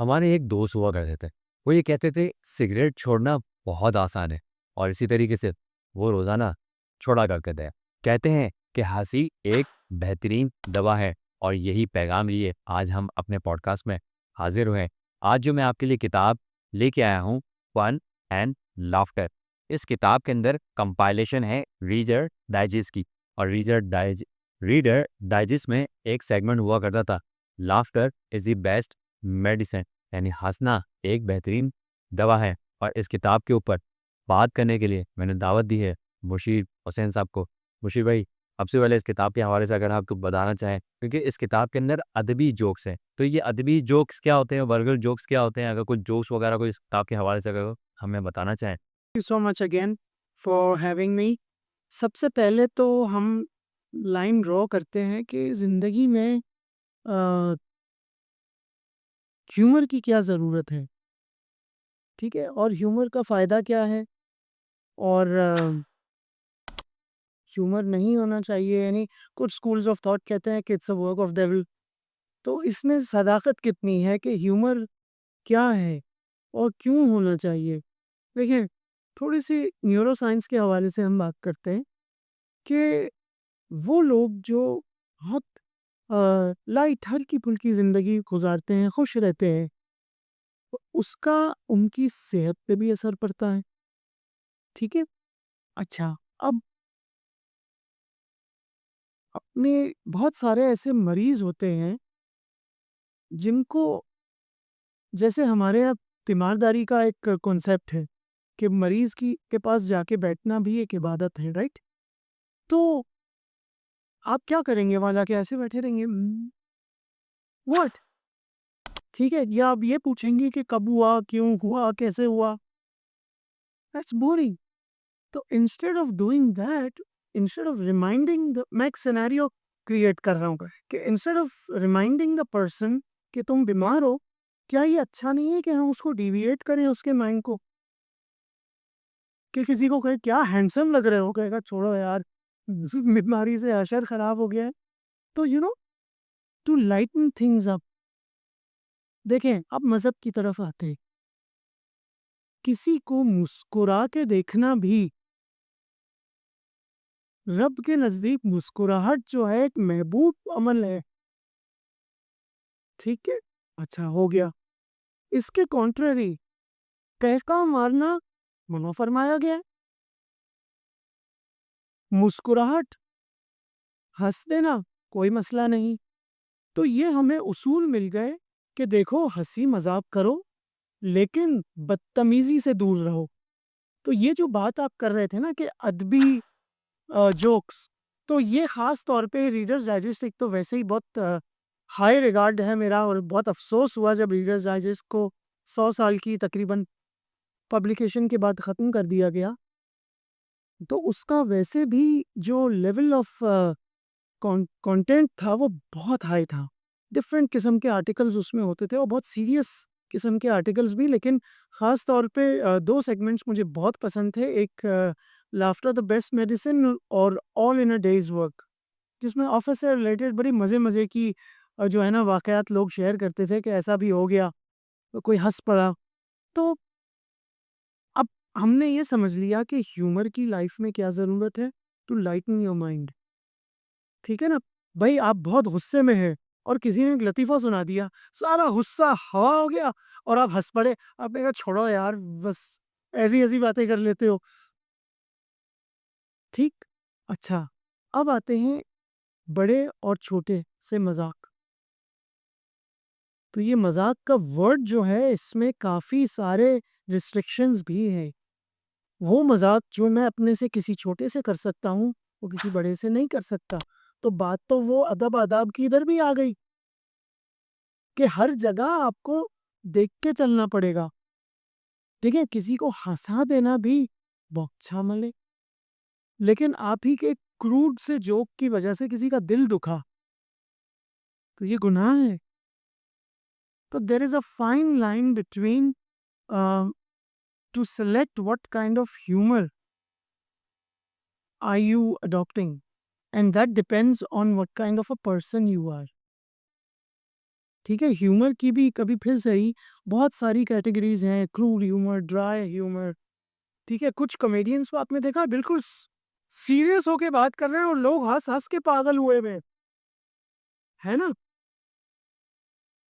हमारे एक दोस्त हुआ करते थे। वो ये कहते थे सिगरेट छोड़ना बहुत आसान है और इसी तरीके से वो रोज़ाना छोड़ा करते थे। कहते हैं कि हँसी एक बेहतरीन दवा है और यही पैगाम लिए आज हम अपने पॉडकास्ट में हाज़िर हुए हैं। आज जो मैं आपके लिए किताब लेके आया हूँ, फन एंड लाफ्टर। इस किताब के अंदर कंपाइलेशन है रीडर डाइजेस्ट की और रीडर डाइजेस्ट में एक सेगमेंट हुआ करता था, laughter is the best medicine, यानी हँसना एक बेहतरीन दवा है। और इस किताब के ऊपर बात करने के लिए मैंने दावत दी है मुशीर हुसैन साहब को। मुशीर भाई, सबसे पहले इस किताब के हवाले से अगर आप कुछ बताना चाहें, क्योंकि इस किताब के अंदर अदबी जोक्स हैं, तो ये अदबी जोक्स क्या होते हैं, वर्गल जोक्स क्या होते हैं, अगर कुछ जोक्स वगैरह कोई इस किताब के हवाले से अगर हमें बताना चाहें। You so much again for having me. सबसे पहले तो हम लाइन ड्रॉ करते हैं कि ज़िंदगी में ह्यूमर की क्या ज़रूरत है, ठीक है? और ह्यूमर का फ़ायदा क्या है और ह्यूमर नहीं होना चाहिए, यानी कुछ स्कूल्स ऑफ थॉट कहते हैं कि it's a work of devil. तो इसमें सदाकत कितनी है कि ह्यूमर क्या है और क्यों होना चाहिए? देखिए, थोड़ी-सी न्यूरोसाइंस के हवाले से हम बात करते हैं कि वो लोग जो बहुत लाइट हल्की-फुल्की ज़िंदगी गुज़ारते हैं, खुश रहते हैं, तो उसका उनकी सेहत पे भी असर पड़ता है, ठीक है? अच्छा, अब अपने बहुत सारे ऐसे मरीज़ होते हैं, जिनको जैसे हमारे यहाँ तीमारदारी का एक कॉन्सेप्ट है कि मरीज़ की के पास जाके बैठना भी एक इबादत है, राइट? तो आप क्या करेंगे वहाँ जाके ऐसे बैठे रहेंगे? व्हाट? ठीक है? या आप ये पूछेंगे कि कब हुआ, क्यों हुआ, कैसे हुआ? That's boring. तो instead of doing that, instead of reminding the मैं एक सिनेरियो क्रिएट कर रहा हूँ कि instead of reminding the person कि तुम बीमार हो, क्या ये अच्छा नहीं है कि हम उसको डिविएट करें उसके माइंड को? कि किसी को कहे क्या हैंडसम लग रहे हो, कहेगा छोड़ो यार, बीमारी से अशर खराब हो गया है। तो टू लाइटन थिंग्स अप, देखें अब मज़हब की तरफ आते हैं। किसी को मुस्कुरा के देखना भी रब के नज़दीक मुस्कुराहट जो है एक महबूब अमल है, ठीक है? अच्छा हो गया। इसके कॉन्ट्ररी टहका मारना मना फरमाया गया है। मुस्कुराहट, हँस देना कोई मसला नहीं। तो ये हमें उसूल मिल गए कि देखो हँसी मज़ाक करो, लेकिन बदतमीज़ी से दूर रहो। तो ये जो बात आप कर रहे थे ना कि अदबी जोक्स, तो ये ख़ास तौर पे रीडर्स डाइजेस्ट एक तो वैसे ही बहुत हाई रिगार्ड है मेरा, और बहुत अफ़सोस हुआ जब रीडर्स डाइजेस्ट को 100 साल की तकरीबन पब्लिकेशन के बाद ख़त्म कर दिया गया। तो उसका वैसे भी जो लेवल ऑफ कंटेंट था वो बहुत हाई था। डिफरेंट किस्म के आर्टिकल्स उसमें होते थे और बहुत सीरियस किस्म के आर्टिकल्स भी, लेकिन ख़ास तौर पे 2 सेगमेंट्स मुझे बहुत पसंद थे। एक लाफ्टर द बेस्ट मेडिसिन और all in a days work, जिसमें ऑफ़िस से रिलेटेड बड़ी मज़े-मज़े की जो है ना वाक़यात लोग शेयर करते थे कि ऐसा भी हो गया, तो कोई हँस पड़ा। तो अब हमने ये समझ लिया कि ह्यूमर की लाइफ़ में क्या ज़रूरत है, टू लाइटन योर माइंड। ठीक है ना? भई आप बहुत गुस्से में हैं और किसी ने एक लतीफ़ा सुना दिया, सारा गुस्सा हवा हो गया और आप हँस पड़े। आपने कहा छोड़ो यार, बस ऐसी-ऐसी बातें कर लेते हो। ठीक? अच्छा, अब आते हैं बड़े और छोटे से मज़ाक। तो ये मज़ाक का वर्ड जो है इसमें काफ़ी सारे रिस्ट्रिक्शंस भी हैं। वो मज़ाक जो मैं अपने से किसी छोटे से कर सकता हूँ, वो किसी बड़े से नहीं कर सकता। तो बात तो वो अदब-आदाब की इधर भी आ गई कि हर जगह आपको देख के चलना पड़ेगा। देखिए, किसी को हँसा देना भी बौछा मले, लेकिन आप ही के क्रूड से जोक की वजह से किसी का दिल दुखा, तो ये गुनाह है। तो there is a fine line between a, to select what kind of humour are you adopting, and that depends on what kind of a person you are. ठीक है, ह्यूमर की भी कभी फिर सही बहुत सारी कैटेगरीज हैं, क्रूड ह्यूमर, ड्राई ह्यूमर, ठीक है। कुछ कॉमेडियंस को आपने देखा बिल्कुल सीरियस होके बात कर रहे हैं और लोग हंस हंस के पागल हुए हुए हैं, है ना।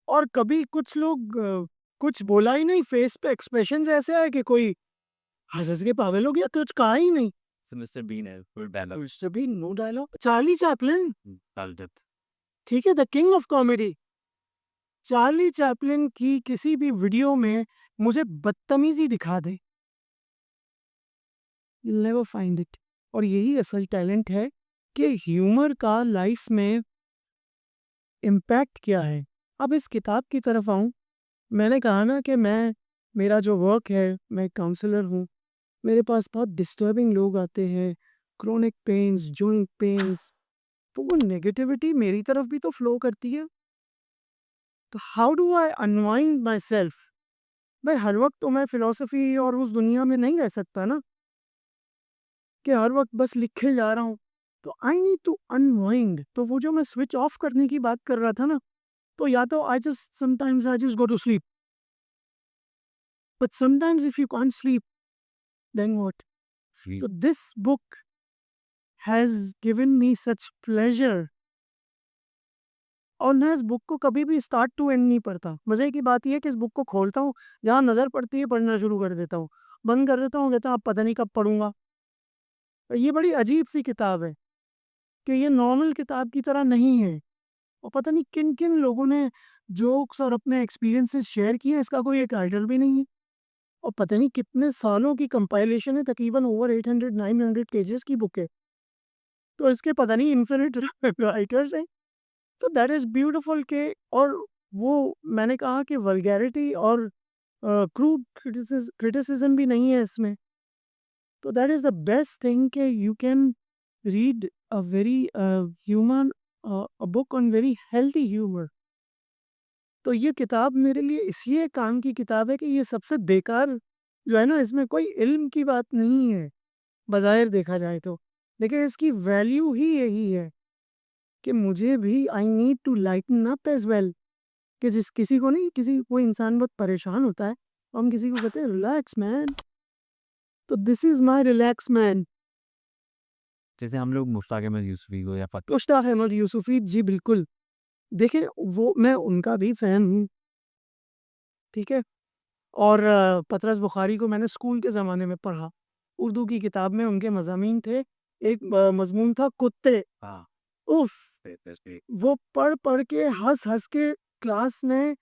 और कभी कुछ लोग कुछ बोला ही नहीं, फेस पे एक्सप्रेशन ऐसे आए कि कोई हंस हंस के पागल हो गया, कुछ कहा ही नहीं। मिस्टर बीन है full dialogue. Mister Bean no dialogue, Charlie Chaplin, डाल देते। ठीक है, the king of comedy. Charlie Chaplin की किसी भी वीडियो में मुझे बदतमीजी दिखा दे, you'll never find it। और यही असल टैलेंट है कि ह्यूमर का लाइफ में इम्पैक्ट क्या है। अब इस किताब की तरफ आऊं, मैंने कहा ना कि मेरा जो वर्क है, मैं काउंसलर हूँ, मेरे पास बहुत डिस्टर्बिंग लोग आते हैं, क्रोनिक पेन्स, जॉइंट पेन्स, तो वो नेगेटिविटी मेरी तरफ भी तो फ्लो करती है। तो how do I unwind my self. भाई हर वक्त तो मैं फिलोसफी और उस दुनिया में नहीं रह सकता ना, कि हर वक्त बस लिखे जा रहा हूँ। तो आई नीड टू अनवाइंड। तो वो जो मैं स्विच ऑफ करने की बात कर रहा था ना, तो या तो I just sometimes I just go to sleep, but sometimes if you can't sleep then what. Free. तो this book has given me such pleasure. और मैं इस बुक को कभी भी स्टार्ट टू एंड नहीं पढ़ता। मज़े की बात यह है कि इस बुक को खोलता हूँ, जहाँ नज़र पड़ती है पढ़ना शुरू कर देता हूँ, बंद कर देता हूँ, कहता हूँ अब पता नहीं कब पढ़ूंगा। ये बड़ी अजीब सी किताब है कि ये नॉर्मल किताब की तरह नहीं है। और पता नहीं किन किन लोगों ने जोक्स और अपने एक्सपीरियंसेस शेयर किए हैं, इसका कोई एक आइडल भी नहीं है। और पता नहीं कितने सालों की कंपाइलेशन है, तकरीबन ओवर 800-900 पेजेस की बुक है। तो इसके पता नहीं इन्फिनिट राइटर्स हैं। तो दैट इज़ ब्यूटीफुल के। और वो मैंने कहा कि वल्गैरिटी और क्रूड क्रिटिसिज्म भी नहीं है इसमें। तो that is the best thing कि you can read a very human a book on very healthy humour. तो ये किताब मेरे लिए इसलिए काम की किताब है कि ये सबसे बेकार जो है ना, इसमें कोई इल्म की बात नहीं है बज़ाहिर देखा जाए तो, लेकिन इसकी वैल्यू ही यही है कि मुझे भी I need to lighten up as well. कि जिस किसी को नहीं, किसी कोई इंसान बहुत परेशान होता है, हम किसी को कहते हैं रिलैक्स मैन, तो this is my relax man. जैसे हम लोग मुश्ताक अहमद यूसुफी को या फतेह मुश्ताक अहमद यूसुफ़ी, जी बिल्कुल। देखिए वो मैं उनका भी फ़ैन हूँ, ठीक है? और पतरस बुखारी को मैंने स्कूल के ज़माने में पढ़ा। उर्दू की किताब में उनके मज़ामीन थे। एक मज़मून था कुत्ते। हाँ उफ़! जैसे वो पढ़-पढ़ के हँस-हँस के क्लास में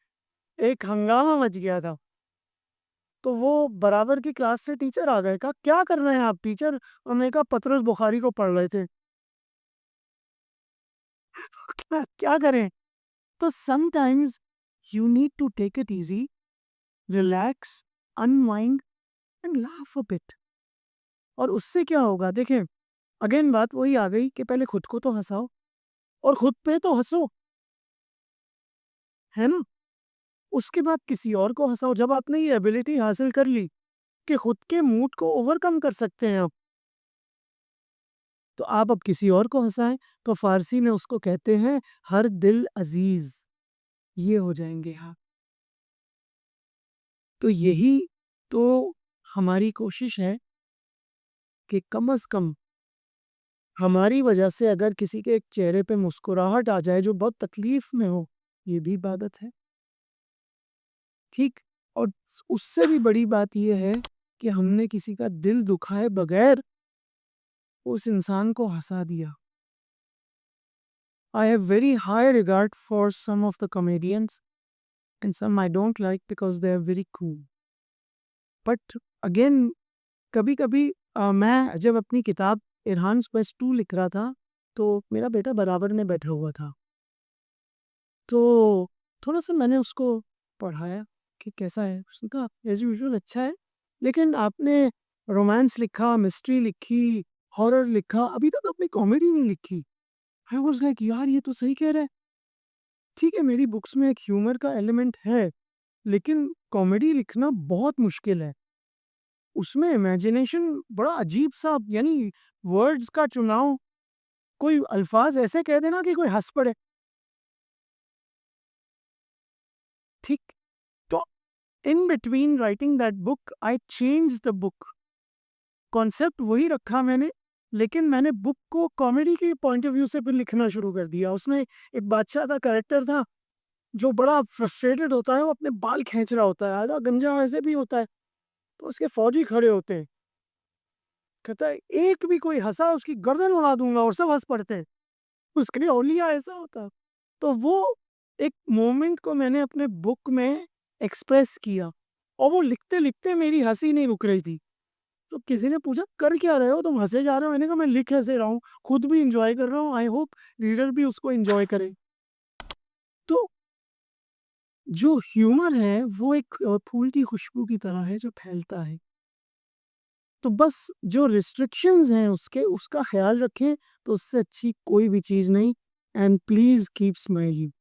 एक हंगामा मच गया था। तो वो बराबर की क्लास से टीचर आ गए, कहा, "क्या कर रहे हैं आप टीचर?" उन्होंने कहा, "पतरस बुखारी को पढ़ रहे थे।" क्या क्या करें? तो sometimes you need to take it easy, relax, unwind and laugh a bit. और उससे क्या होगा देखिए, अगेन बात वही आ गई कि पहले खुद को तो हँसाओ और खुद पे तो हँसो, है ना? उसके बाद किसी और को हँसाओ। जब आपने ये एबिलिटी हासिल कर ली कि खुद के मूड को ओवरकम कर सकते हैं आप, तो आप अब किसी और को हँसाएँ, तो फ़ारसी में उसको कहते हैं हर दिल अज़ीज़, ये हो जाएँगे आप। तो यही तो हमारी कोशिश है कि कम से कम हमारी वजह से अगर किसी के एक चेहरे पे मुस्कुराहट आ जाए जो बहुत तकलीफ़ में हो, ये भी इबादत है, ठीक? और उससे भी बड़ी बात ये है कि हमने किसी का दिल दुखाए बगैर उस इंसान को हँसा दिया। I have very high regard for some of the comedians and some I don't like because they are very cool. But again, कभी-कभी मैं जब अपनी किताब इरहान क्वेस्ट 2 लिख रहा था, तो मेरा बेटा बराबर में बैठा हुआ था। तो थोड़ा-सा मैंने उसको पढ़ाया कि कैसा है? उसने कहा एज़ यूजुअल अच्छा है, लेकिन आपने रोमांस लिखा, मिस्ट्री लिखी, हॉरर लिखा, अभी तक आपने कॉमेडी नहीं लिखी। आई वाज़ लाइक यार ये तो सही कह रहा है। ठीक है, मेरी बुक्स में एक ह्यूमर का एलिमेंट है, लेकिन कॉमेडी लिखना बहुत मुश्किल है। उसमें इमेजिनेशन बड़ा अजीब-सा, यानी वर्ड्स का चुनाव, कोई अल्फ़ाज़ ऐसे कह देना कि कोई हँस पड़े। ठीक। तो in between writing that book I change the book. Concept वही रखा मैंने, लेकिन मैंने बुक को कॉमेडी के पॉइंट ऑफ व्यू से फिर लिखना शुरू कर दिया। उसमें एक बादशाह का कैरेक्टर था जो बड़ा फ्रस्ट्रेटेड होता है, वो अपने बाल खींच रहा होता है, आधा गंजा वैसे भी होता है। तो उसके फौजी खड़े होते हैं, कहता है एक भी कोई हंसा उसकी गर्दन उड़ा दूंगा, और सब हंस पड़ते हैं। उसके लिए औलिया ऐसा होता है। तो वो एक मोमेंट को मैंने अपने बुक में एक्सप्रेस किया, और वो लिखते लिखते मेरी हंसी नहीं रुक रही थी। तो किसी ने पूछा कर क्या रहे हो, तुम हंसे जा रहे हो? मैंने कहा मैं लिख ऐसे रहा हूँ, खुद भी इंजॉय कर रहा हूँ, आई होप रीडर भी उसको इंजॉय करे। तो जो ह्यूमर है वो एक फूल की खुशबू की तरह है जो फैलता है। तो बस जो रिस्ट्रिक्शंस हैं उसके, उसका ख्याल रखें, तो उससे अच्छी कोई भी चीज़ नहीं। And please keep smiling.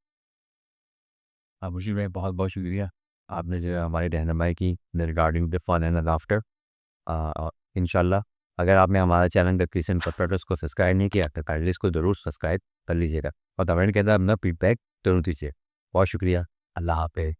मुझे भाई बहुत बहुत शुक्रिया, आपने जो है हमारी रहनुमाई की regarding the fun and laughter. इंशाल्लाह अगर आपने हमारा चैनल द क्रिश्चियन पॉडकास्ट को सब्सक्राइब नहीं किया तो काइंडली इसको ज़रूर सब्सक्राइब कर लीजिएगा, और कमेंट के अंदर अपना फीडबैक जरूर दीजिए। बहुत शुक्रिया। अल्लाह हाफ़िज़।